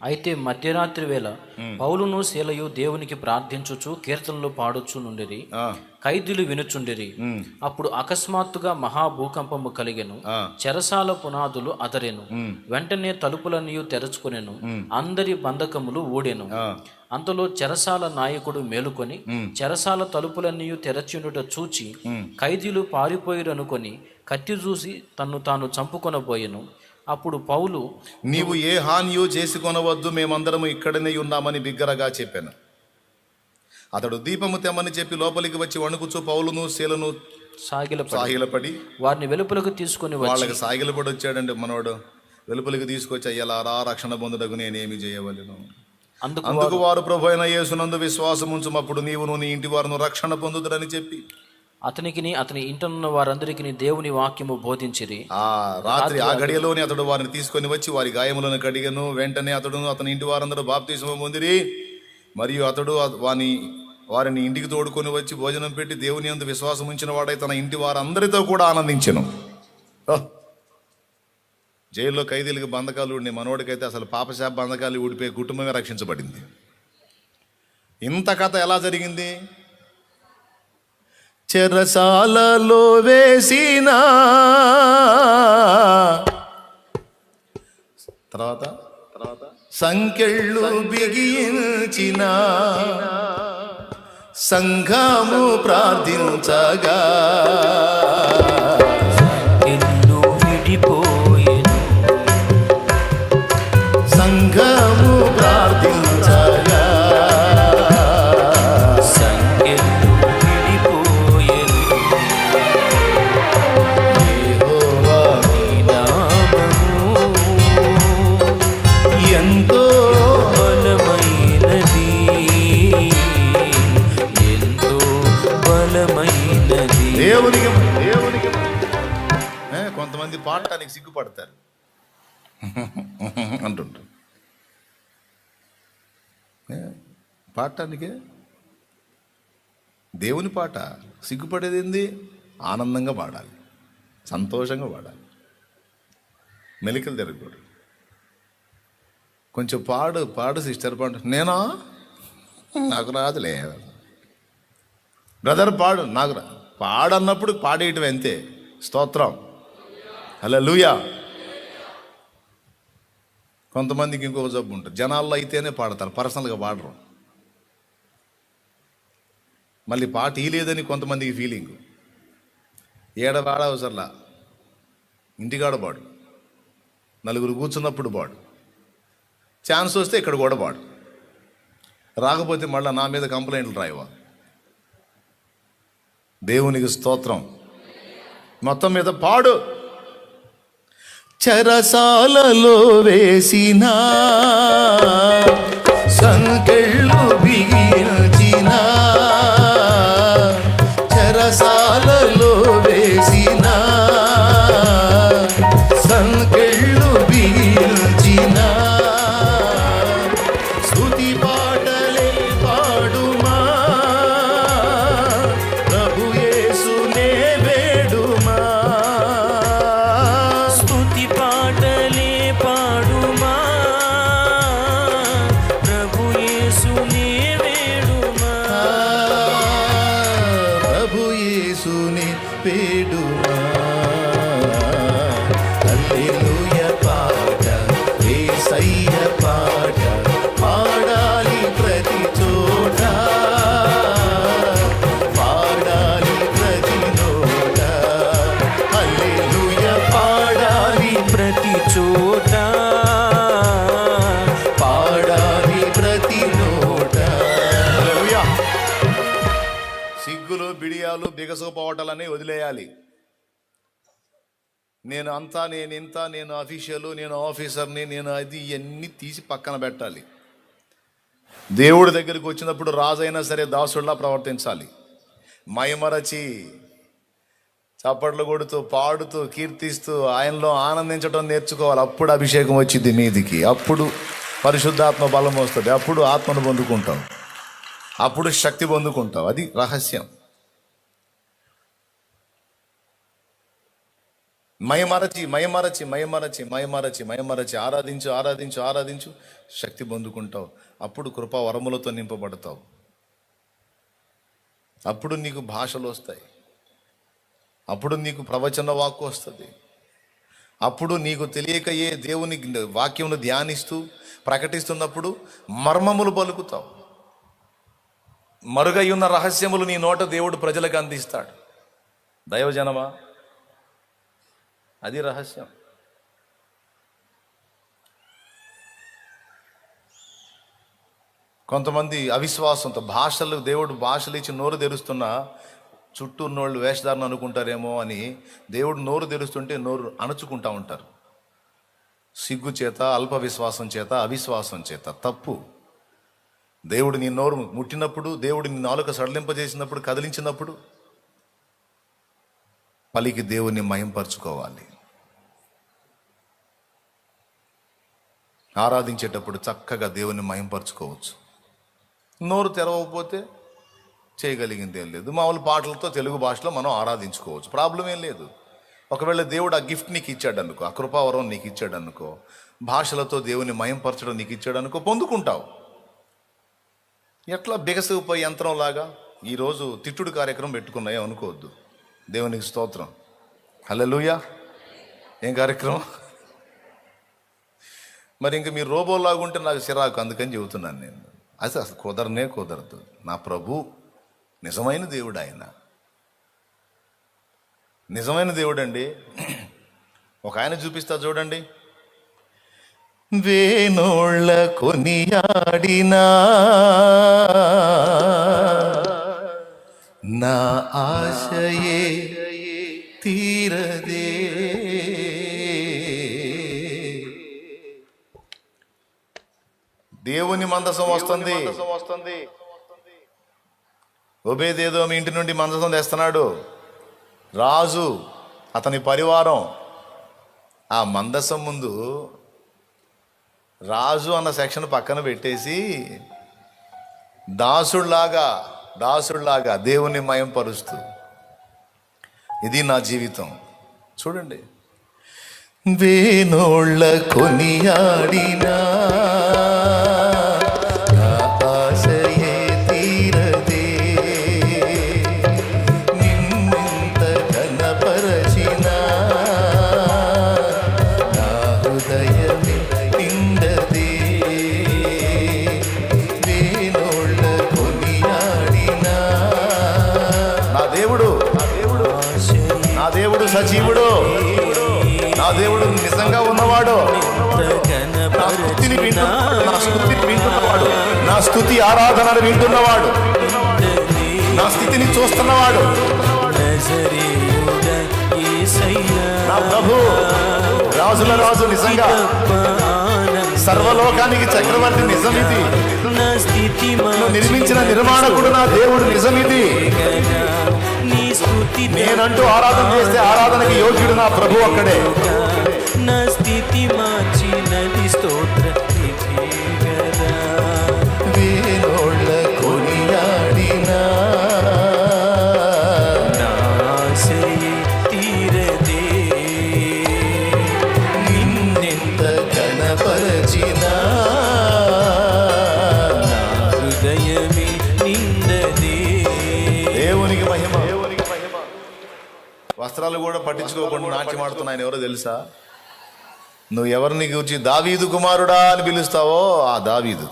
అయితే మధ్యరాత్రి వేళ పౌలును శీలయు దేవునికి ప్రార్థించుచు కీర్తనలు పాడుచు నుండిరి. ఖైదీలు వినుచుండిరి. అప్పుడు అకస్మాత్తుగా మహాభూకంపము కలిగెను. చెరసాల పునాదులు అదరెను. వెంటనే తలుపులన్నీ తెరచుకొనెను. అందరి బంధకములు ఊడెను. అంతలో చెరసాల నాయకుడు మేలుకొని చెరసాల తలుపులన్నీ తెరచుండుట చూచి ఖైదీలు పారిపోయిరనుకొని కత్తి చూసి తన్ను తాను చంపుకొనబోయెను. అప్పుడు పౌలు, నీవు ఏ హానియో చేసుకొనవద్దు, మేమందరము ఇక్కడనే ఉన్నామని బిగ్గరగా చెప్పాను. అతడు దీపము తెమ్మని చెప్పి లోపలికి వచ్చి వణుకుచు పౌలును శీలను సాగిలపడి వారిని వెలుపలకు తీసుకుని వాళ్ళకి సాగిలపడి వచ్చాడండి మనోడు. వెలుపలికి తీసుకొచ్చి అయ్యలారా రక్షణ పొందుటకు నేనేమి చేయవలెను? అందుకు వారు ప్రభు అయిన యేసునందు విశ్వాసం ఉంచుమప్పుడు నీవును నీ ఇంటి వారును రక్షణ పొందుదురని చెప్పి అతనికిని అతని ఇంటనున్న వారందరికీ దేవుని వాక్యము బోధించిరి. రాత్రి ఆ గడియలోని అతడు వారిని తీసుకొని వచ్చి వారి గాయములను కడిగను. వెంటనే అతడును అతని ఇంటి వారందరూ బాప్తిస్మము పొందిరి. మరియు అతడు వారిని ఇంటికి తోడుకొని వచ్చి భోజనం పెట్టి దేవుని యందు విశ్వాసం ఉంచిన వాడై తన ఇంటి వారందరితో కూడా ఆనందించెను. జైల్లో ఖైదీలకు బంధకాలు ఉండి మనోడికైతే అసలు పాపశాప బంధకాలు ఊడిపోయి కుటుంబమే రక్షించబడింది. ఇంత కథ ఎలా జరిగింది? చెరసాలలో వేసిన తర్వాత సంకెళ్ళు బిగించిన సంఘము ప్రార్థించగా ఎన్నో విడిపోయెను. సంఘము ప్రార్థించగా దేవునికి కొంతమంది పాడటానికి సిగ్గుపడతారు అంటుంటారు. పాడటానికే దేవుని పాట సిగ్గుపడేది ఏంది? ఆనందంగా పాడాలి, సంతోషంగా పాడాలి, మెలికలు తిరగకూడదు. కొంచెం పాడు సిస్టర్ పాడు. నేనా? నాకు రాదులే. బ్రదర్ పాడు, నాకు పాడన్నప్పుడు పాడేయటం అంతే. స్తోత్రం, హల్లెలూయా. కొంతమందికి ఇంకొక జబ్బు ఉంటుంది, జనాల్లో అయితేనే పాడతారు, పర్సనల్గా పాడరు. మళ్ళీ పాట లేదని కొంతమందికి ఫీలింగ్. ఏడ పాడవసరలా, ఇంటికాడ పాడు, నలుగురు కూర్చున్నప్పుడు పాడు, ఛాన్స్ వస్తే ఇక్కడ కూడా పాడు, రాకపోతే మళ్ళీ నా మీద కంప్లైంట్లు రాయవా. దేవునికి స్తోత్రం. మొత్తం మీద పాడు. చెరసాలలో వేసిన సంకెళ్ళు బిగించిన చెరసాలలో వేసిన సంకెళ్ళు బిగించిన స్తుతి పాటలే పాడుమా, ప్రభు యేసునే వేడుమా. స్తుతి పాటలే పాడుమా, ప్రభు యేసునే వేడుమా. ప్రభు యేసునే వేడుమా. హల్లెలూయా పాట, యేసయ్య పాట పాడాలి ప్రతి చోట, పాడాలి ప్రతి నోట. హల్లెలూయా పాడాలి ప్రతి చోట, పాడాలి ప్రతి నోట. హల్లెలూయా. సిగ్గులు, బిడియాలు, బిగసోపోవటాలన్నీ వదిలేయాలి. నేను అంతా, నేను ఇంత, నేను అఫీషియల్, నేను ఆఫీసర్ని, నేను అది, ఇవన్నీ తీసి పక్కన పెట్టాలి. దేవుడి దగ్గరికి వచ్చినప్పుడు రాజైనా సరే దాసుడిలా ప్రవర్తించాలి. మైమరచి చప్పట్లు కొడుతూ పాడుతూ కీర్తిస్తూ ఆయనలో ఆనందించడం నేర్చుకోవాలి. అప్పుడు అభిషేకం వచ్చింది మీదికి, అప్పుడు పరిశుద్ధాత్మ బలం వస్తుంది, అప్పుడు ఆత్మను పొందుకుంటాం, అప్పుడు శక్తి పొందుకుంటాం. అది రహస్యం. మయమరచి ఆరాధించు ఆరాధించు ఆరాధించు, శక్తి పొందుకుంటావు. అప్పుడు కృపా వరములతో నింపబడతావు. అప్పుడు నీకు భాషలు వస్తాయి, అప్పుడు నీకు ప్రవచన వాక్కు వస్తుంది. అప్పుడు నీకు తెలియకయే దేవుని వాక్యమును ధ్యానిస్తూ ప్రకటిస్తున్నప్పుడు మర్మములు పలుకుతావు. మరుగై ఉన్న రహస్యములు నీ నోట దేవుడు ప్రజలకు అందిస్తాడు. దైవజనమా, అది రహస్యం. కొంతమంది అవిశ్వాసంతో దేవుడు భాషలు ఇచ్చి నోరు తెరుస్తున్నా చుట్టూ ఉన్నోళ్ళు వేషధారణ అనుకుంటారేమో అని దేవుడు నోరు తెరుస్తుంటే నోరు అణుచుకుంటా ఉంటారు. సిగ్గు చేత, అల్ప విశ్వాసం చేత, అవిశ్వాసం చేత. తప్పు. దేవుడు నీ నోరు ముట్టినప్పుడు, దేవుడు నీ నాలుక సడలింపజేసినప్పుడు, కదిలించినప్పుడు పలికి దేవుణ్ణి మయంపరుచుకోవాలి. ఆరాధించేటప్పుడు చక్కగా దేవుణ్ణి మయంపరుచుకోవచ్చు. నోరు తెరవకపోతే చేయగలిగింది ఏం లేదు. మామూలు పాటలతో తెలుగు భాషలో మనం ఆరాధించుకోవచ్చు, ప్రాబ్లం ఏం లేదు. ఒకవేళ దేవుడు ఆ గిఫ్ట్ నీకు ఇచ్చాడు అనుకో, ఆ కృపావరం నీకు ఇచ్చాడు అనుకో, భాషలతో దేవుని మయంపరచడం నీకు ఇచ్చాడు అనుకో, పొందుకుంటావు. ఎట్లా బిగసిపోయి యంత్రంలాగా ఈరోజు తిట్టుడు కార్యక్రమం పెట్టుకున్నాయో అనుకోవద్దు. దేవునికి స్తోత్రం, హల్లెలూయా. ఏం కార్యక్రమం? మరి ఇంక మీరు రోబోలాగా ఉంటే నాకు చిరాకు, అందుకని చెబుతున్నాను నేను. అసలు కుదరదు. నా ప్రభు నిజమైన దేవుడు, ఆయన నిజమైన దేవుడు అండి. ఒక ఆయన చూపిస్తా చూడండి. వేనోళ్ళ కొనియాడినా నా ఆశయే తీరదే, దేవుని మందసం వస్తుంది. ఒబేదేదో మీ ఇంటి నుండి మందసం తెస్తున్నాడు. రాజు, అతని పరివారం ఆ మందసం ముందు రాజు అన్న సెక్షన్ పక్కన పెట్టేసి దాసుళ్లాగా దేవుని మయంపరుస్తూ, ఇది నా జీవితం. చూడండి. వేనోళ్ళ కొనియాడినా నా ఆశయే తీరదే, నిన్నెంత ఘనపరచినా నా హృదయమే నిండదే. వేనోళ్ళ కొనియాడినా నా దేవుడు సజీవుడు, నా దేవుడు నిజంగా ఉన్నవాడు, నా స్తుతిని వింటున్నవాడు, నా స్తుతి ఆరాధనను వింటున్నవాడు, నా స్థితిని చూస్తున్నవాడు, నా ప్రభు, రాజుల రాజు, నిజంగా సర్వలోకానికి చక్రవర్తి నిజమిది. నిర్మించిన నిర్మాణకుడు నా దేవుడు నిజమిది. నేనంటూ ఆరాధన చేస్తే ఆరాధనకి యోగ్యుడు నా ప్రభు ఒక్కడే. నా స్థితి మార్చినది స్తోత్ర వేనోళ్ళ కొనియాడినా నా ఆశయే తీరదే, నిన్నెంత ఘనపరచినా నా హృదయమే నిండదే. దేవునికి మహిమ. వస్త్రాలు కూడా పట్టించుకోకుండా నాట్యమాడుతున్న ఆయన ఎవరో తెలుసా? నువ్వు ఎవరిని గురించి దావీదు కుమారుడా అని పిలుస్తావో ఆ దావీదు.